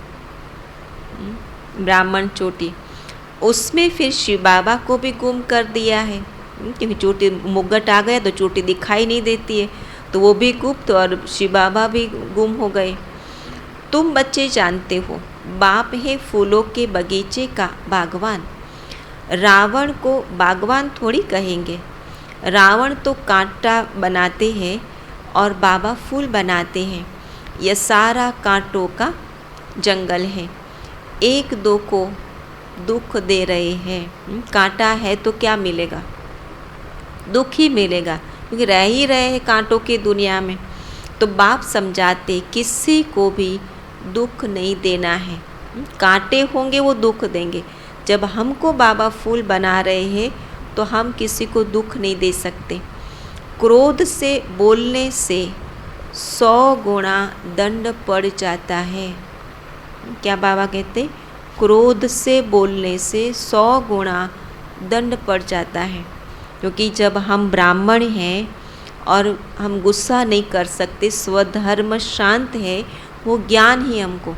ब्राह्मण चोटी, उसमें फिर शिव बाबा को भी गुम कर दिया है, क्योंकि चोटी मुगट आ गया तो चोटी दिखाई नहीं देती है, तो वो भी गुप्त और शिव बाबा भी गुम हो गए। तुम बच्चे जानते हो, बाप है फूलों के बगीचे का बागवान। रावण को बागवान थोड़ी कहेंगे, रावण तो कांटा बनाते हैं और बाबा फूल बनाते हैं। यह सारा कांटों का जंगल है, एक दो को दुख दे रहे हैं। कांटा है तो क्या मिलेगा, दुख ही मिलेगा, क्योंकि रह ही रहे हैं कांटों की दुनिया में। तो बाप समझाते किसी को भी दुख नहीं देना है, कांटे होंगे वो दुख देंगे। जब हमको बाबा फूल बना रहे हैं तो हम किसी को दुख नहीं दे सकते। क्रोध से बोलने से 100 गुना दंड पड़ जाता है। क्या बाबा कहते, क्रोध से बोलने से 100 गुना दंड पड़ जाता है। क्योंकि जब हम ब्राह्मण हैं और हम गुस्सा नहीं कर सकते, स्वधर्म शांत है, वो ज्ञान ही हमको,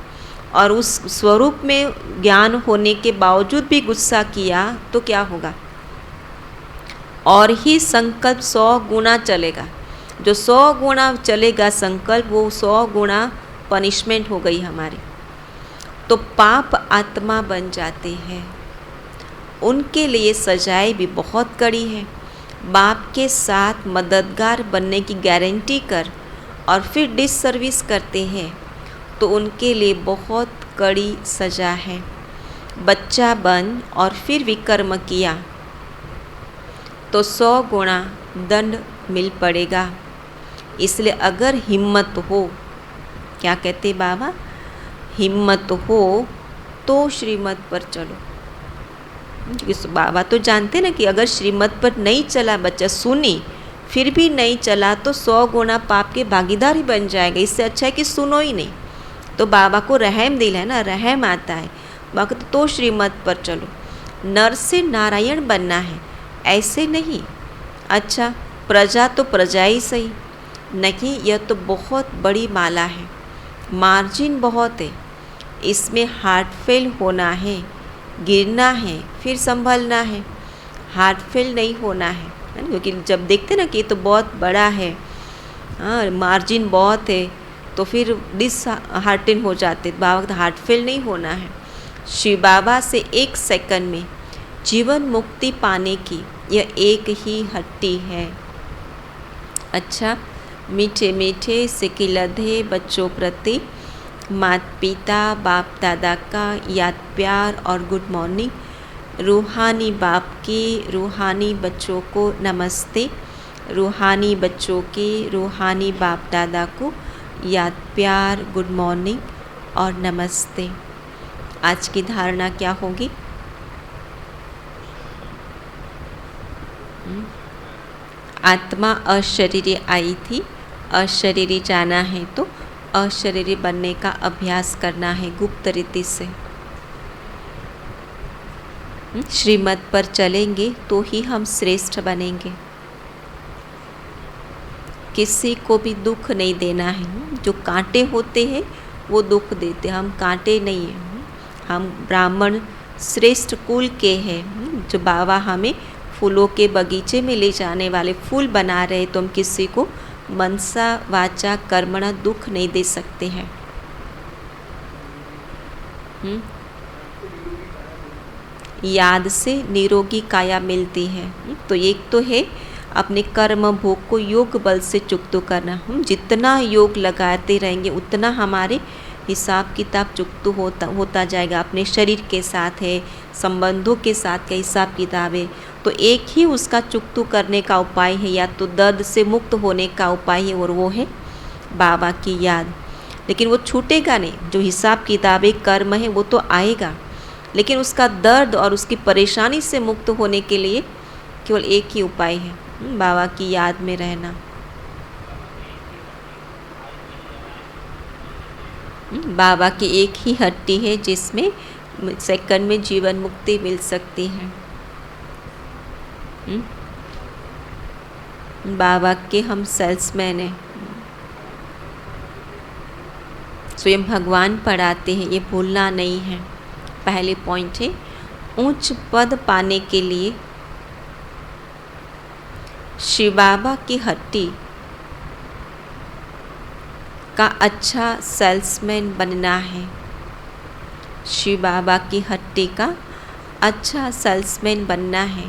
और उस स्वरूप में ज्ञान होने के बावजूद भी गुस्सा किया तो क्या होगा, और ही संकल्प 100 गुना चलेगा। जो 100 गुना चलेगा संकल्प, वो 100 गुना पनिशमेंट हो गई हमारी। तो पाप आत्मा बन जाते हैं, उनके लिए सजाएं भी बहुत कड़ी है। बाप के साथ मददगार बनने की गारंटी कर और फिर डिससर्विस करते हैं तो उनके लिए बहुत कड़ी सज़ा है। बच्चा बन और फिर विकर्म किया तो 100 गुना दंड मिल पड़ेगा। इसलिए अगर हिम्मत हो, क्या कहते बाबा, हिम्मत हो तो श्रीमत पर चलो। इस बाबा तो जानते ना कि अगर श्रीमत पर नहीं चला बच्चा, सुनी फिर भी नहीं चला तो 100 गुना पाप के भागीदार ही बन जाएगा। इससे अच्छा है कि सुनो ही नहीं। तो बाबा को रहम दिल है ना, रहम आता है। वक्त तो श्रीमत पर चलो। नर से नारायण बनना है, ऐसे नहीं। अच्छा प्रजा तो प्रजा ही सही नहीं, यह तो बहुत बड़ी माला है, मार्जिन बहुत है, इसमें हार्ट फेल होना है, गिरना है, फिर संभलना है। हार्ट फेल नहीं होना है, क्योंकि जब देखते ना कि ये तो बहुत बड़ा है, हाँ मार्जिन बहुत है, तो फिर डिसहार्टन हो जाते। बाबा का हार्ट फेल नहीं होना है। शिव बाबा से 1 सेकंड में जीवन मुक्ति पाने की यह एक ही हट्टी है। अच्छा, मीठे मीठे सिकिलधे बच्चों प्रति माता पिता बाप दादा का याद प्यार और गुड मॉर्निंग। रूहानी बाप की रूहानी बच्चों को नमस्ते। रूहानी बच्चों की रूहानी बाप दादा को याद प्यार, गुड मॉर्निंग और नमस्ते। आज की धारणा क्या होगी? आत्मा अशरीरी आई थी, अशरीरी जाना है तो अशरीरी बनने का अभ्यास करना है गुप्त रीति से। श्रीमत पर चलेंगे तो ही हम श्रेष्ठ बनेंगे। किसी को भी दुख नहीं देना है। जो कांटे होते हैं वो दुख देते, हम कांटे नहीं हैं। हम ब्राह्मण श्रेष्ठ कुल के हैं। जो बाबा हमें फूलों के बगीचे में ले जाने वाले फूल बना रहे, तो हम किसी को मनसा वाचा कर्मणा दुख नहीं दे सकते हैं। याद से निरोगी काया मिलती है। तो एक तो है अपने कर्म भोग को योग बल से चुकतो करना। हम जितना योग लगाते रहेंगे उतना हमारे हिसाब किताब चुकतो होता जाएगा। अपने शरीर के साथ है, संबंधों के साथ का हिसाब किताब है, तो एक ही उसका चुकतो करने का उपाय है, या तो दर्द से मुक्त होने का उपाय है, और वो है बाबा की याद। लेकिन वो छूटेगा नहीं। जो हिसाब किताब कर्म है वो तो आएगा, लेकिन उसका दर्द और उसकी परेशानी से मुक्त होने के लिए केवल एक ही उपाय है, बाबा की याद में रहना। बाबा की एक ही हट्टी है जिसमें सेकंड में जीवन मुक्ति मिल सकती है। बाबा के हम सेल्समैन हैं। स्वयं भगवान पढ़ाते हैं, ये भूलना नहीं है। पहले पॉइंट है, उच्च पद पाने के लिए शिव बाबा की हट्टी का अच्छा सेल्समैन बनना है। शिव बाबा की हट्टी का अच्छा सेल्समैन बनना है।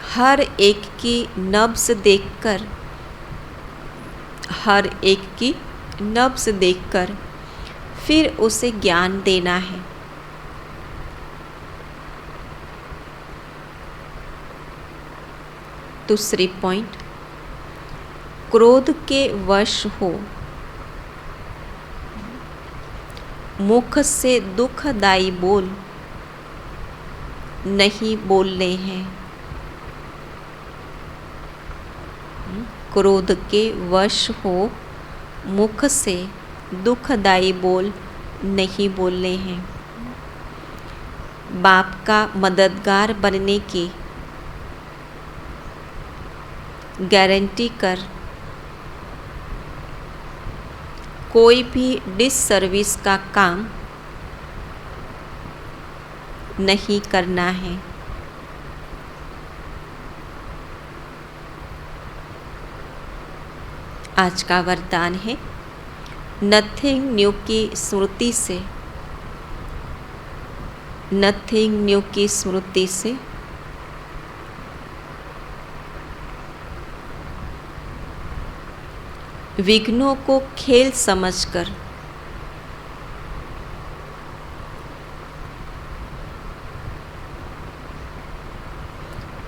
हर एक की नब्ज़ देखकर, हर एक की नब्ज़ देखकर फिर उसे ज्ञान देना है। दूसरी पॉइंट, क्रोध के वश हो मुख से दुखदाई बोल नहीं बोलने हैं। क्रोध के वश हो मुख से दुखदाई बोल नहीं बोलने हैं। बाप का मददगार बनने की गारंटी कर कोई भी डिससर्विस का काम नहीं करना है। आज का वरदान है, नथिंग न्यू की स्मृति से, नथिंग न्यू की स्मृति से विघ्नों को खेल समझकर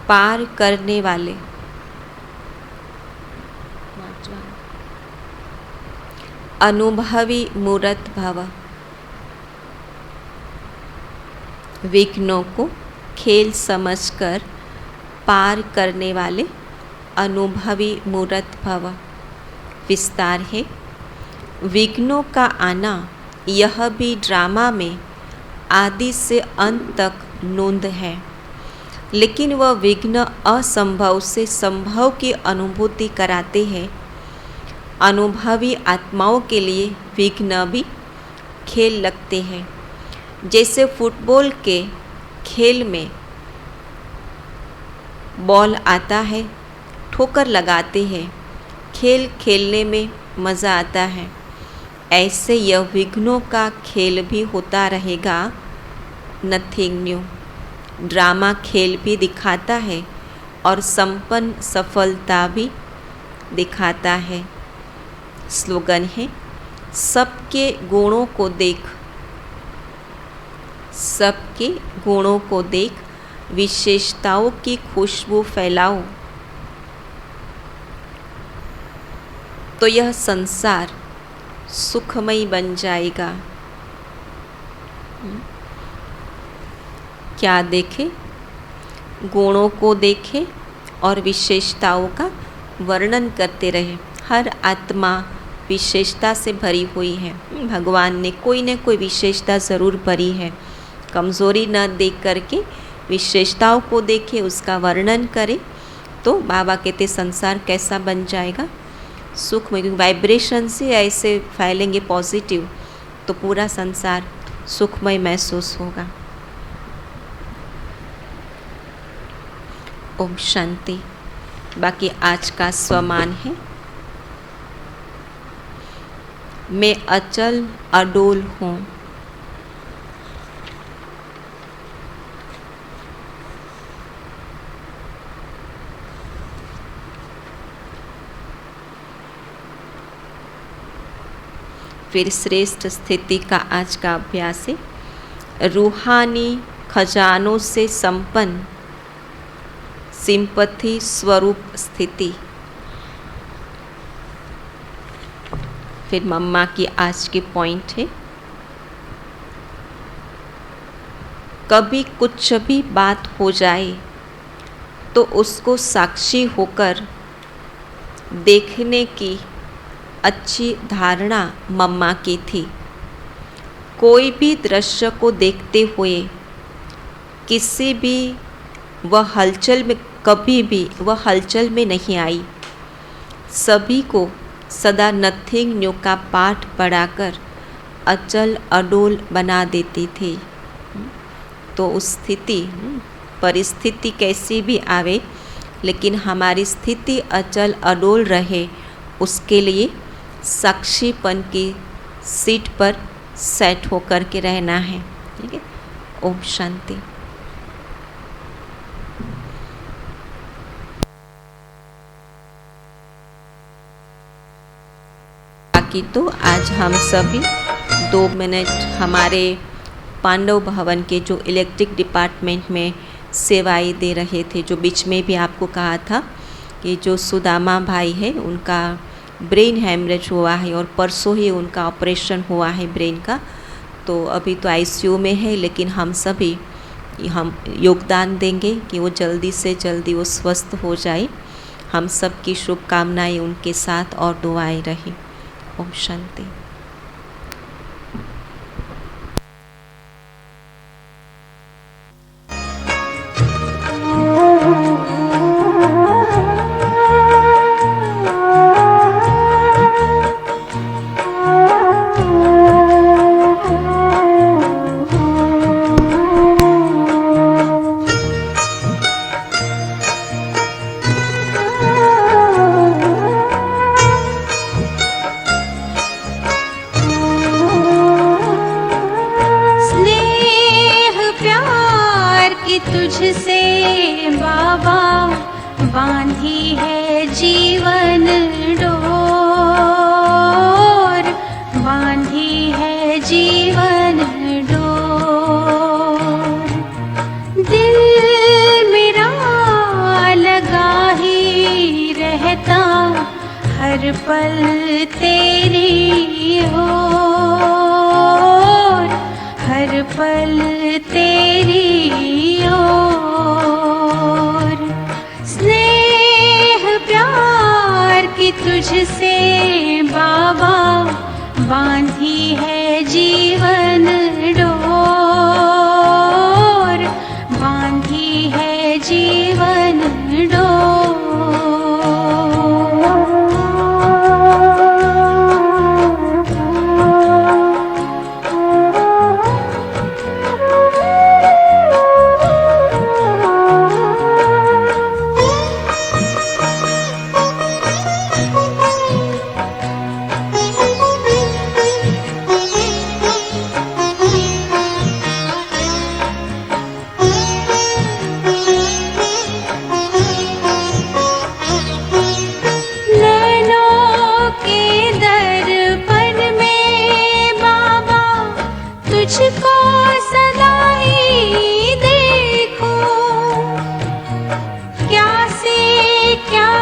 पार करने वाले अनुभवी मूर्त भव। विघ्नों को खेल समझकर पार करने वाले अनुभवी मूर्त भव। विस्तार है, विघ्नों का आना यह भी ड्रामा में आदि से अंत तक नोंद है, लेकिन वह विघ्न असंभव से संभव की अनुभूति कराते हैं। अनुभवी आत्माओं के लिए विघ्न भी खेल लगते हैं। जैसे फुटबॉल के खेल में बॉल आता है, ठोकर लगाते हैं, खेल खेलने में मज़ा आता है, ऐसे यह विघ्नों का खेल भी होता रहेगा। नथिंग न्यू ड्रामा खेल भी दिखाता है और संपन्न सफलता भी दिखाता है। स्लोगन है, सबके गुणों को देख, सबके गुणों को देख विशेषताओं की खुशबू फैलाओ, तो यह संसार सुखमय बन जाएगा। क्या देखे? गुणों को देखे और विशेषताओं का वर्णन करते रहे। हर आत्मा विशेषता से भरी हुई है। भगवान ने कोई न कोई विशेषता ज़रूर भरी है। कमज़ोरी न देख करके विशेषताओं को देखे, उसका वर्णन करे, तो बाबा कहते संसार कैसा बन जाएगा, सुखमय। क्योंकि वाइब्रेशन से ऐसे फैलेंगे पॉजिटिव, तो पूरा संसार सुखमय महसूस होगा। ओम शांति। बाकी आज का स्वमान है, मैं अचल अडोल हूँ। फिर श्रेष्ठ स्थिति का आज का अभ्यास है, रूहानी खजानों से संपन्न सिंपथी स्वरूप स्थिति। फिर मम्मा की आज की पॉइंट है, कभी कुछ भी बात हो जाए तो उसको साक्षी होकर देखने की अच्छी धारणा मम्मा की थी। कोई भी दृश्य को देखते हुए किसी भी वह हलचल में, कभी भी वह हलचल में नहीं आई। सभी को सदा नथिंग न्यू का पाठ पढ़ाकर अचल अडोल बना देते थे। तो उस स्थिति परिस्थिति कैसी भी आवे, लेकिन हमारी स्थिति अचल अडोल रहे, उसके लिए साक्षीपन की सीट पर सेट होकर के रहना है। ठीक है। ओम शांति। बाकी तो आज हम सभी 2 मिनट हमारे पांडव भवन के जो इलेक्ट्रिक डिपार्टमेंट में सेवाएं दे रहे थे, जो बीच में भी आपको कहा था कि जो सुदामा भाई है उनका ब्रेन हैमरेज हुआ है और परसों ही उनका ऑपरेशन हुआ है ब्रेन का। तो अभी तो आईसीयू में है, लेकिन हम सभी योगदान देंगे कि वो जल्दी से जल्दी वो स्वस्थ हो जाए। हम सब की शुभकामनाएं उनके साथ और दुआएं रही। ओम शांति। तुझसे बाबा बांधी है जीवन डोर, बांधी है जीवन डोर। दिल मेरा लगा ही रहता हर पल तेरी ओर, हर पल तेरी ओर। स्नेह प्यार की तुझसे बाबा बांधी है जीवन डोर, बांधी है जीवन डोर। तुझको सदा ही देखूं, क्या से क्या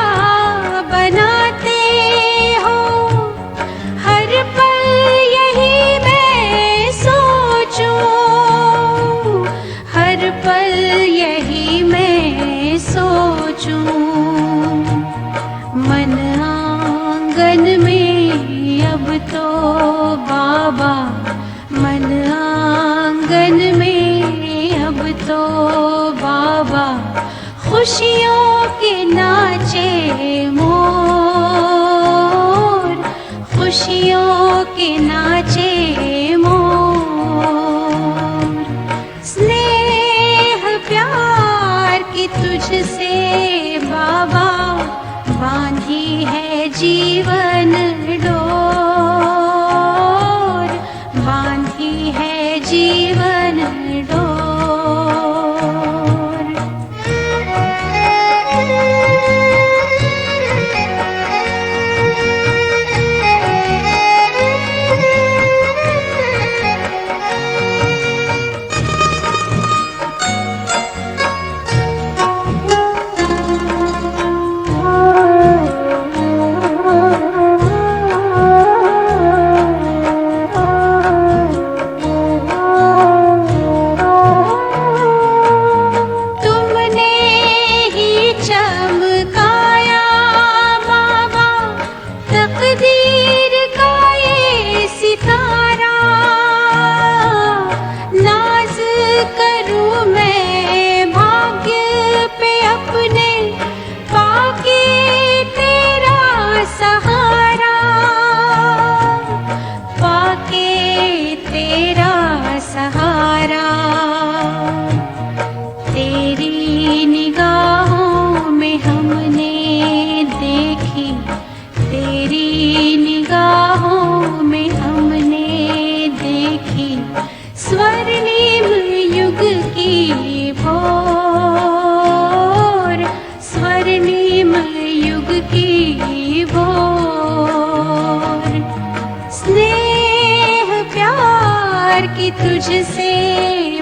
बनाते हो, हर पल यही मैं सोचूं, हर पल यही मैं सोचूं। मन आंगन में अब तो बाबा, मन आंगन में अब तो बाबा, खुशियों के नाचे मोर, खुशियों के नाचे मोर। स्नेह प्यार की तुझसे बाबा बांधी है जीवन डोर, बांधी है जीवन डोर। की तुझसे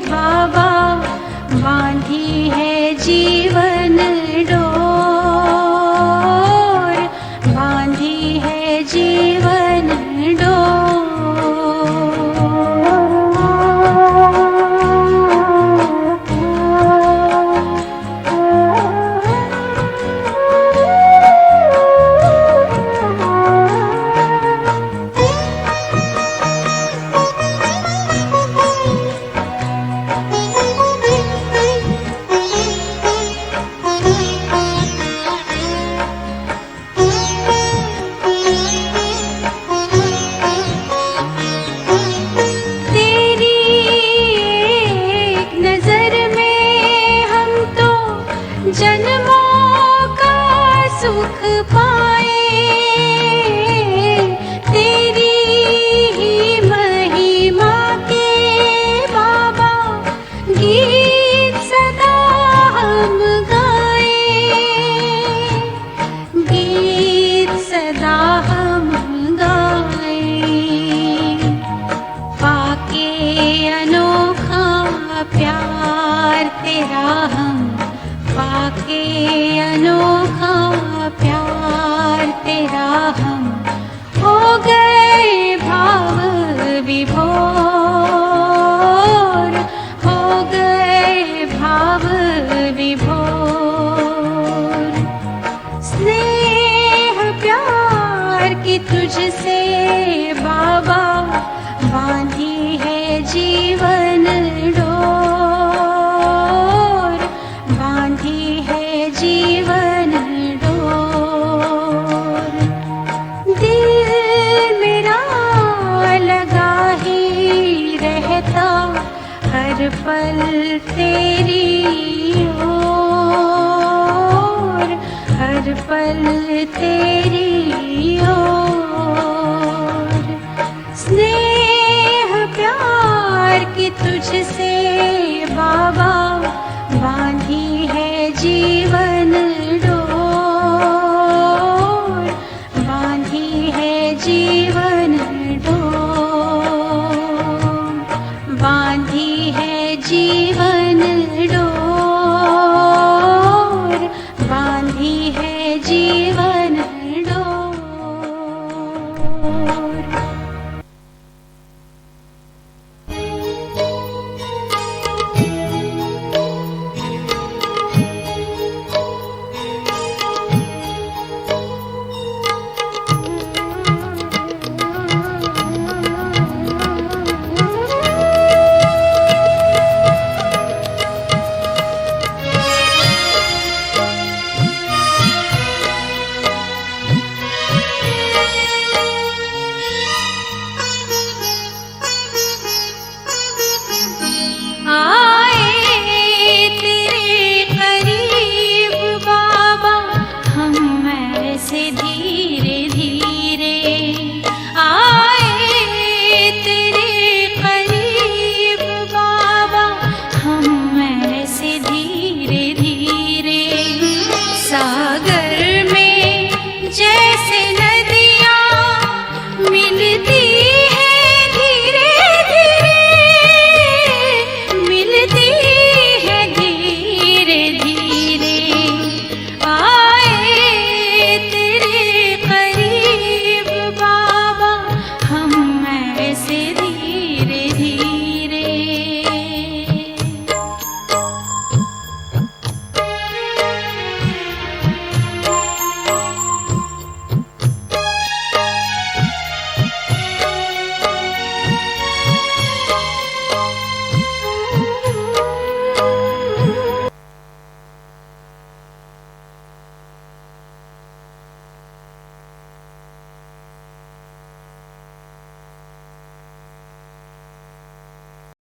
बाबा बांधी है जीवन डोर, बांधी है जीवन जन्मों का सुख पाए, तेरी ही महिमा के बाबा गीत सदा हम गाए, गीत सदा हम गाए। पाके अनोखा प्यार तेरा हम, पाके अनोखा प्यार तेरा हम हो गए भाव विभोर, हो गए भाव विभोर। स्नेह प्यार की तुझसे बाबा बांधी है जीवन डोर, बांधी है जीवन डोर। दिल मेरा लगा ही रहता हर पल तेरी ओर, हर पल तेरी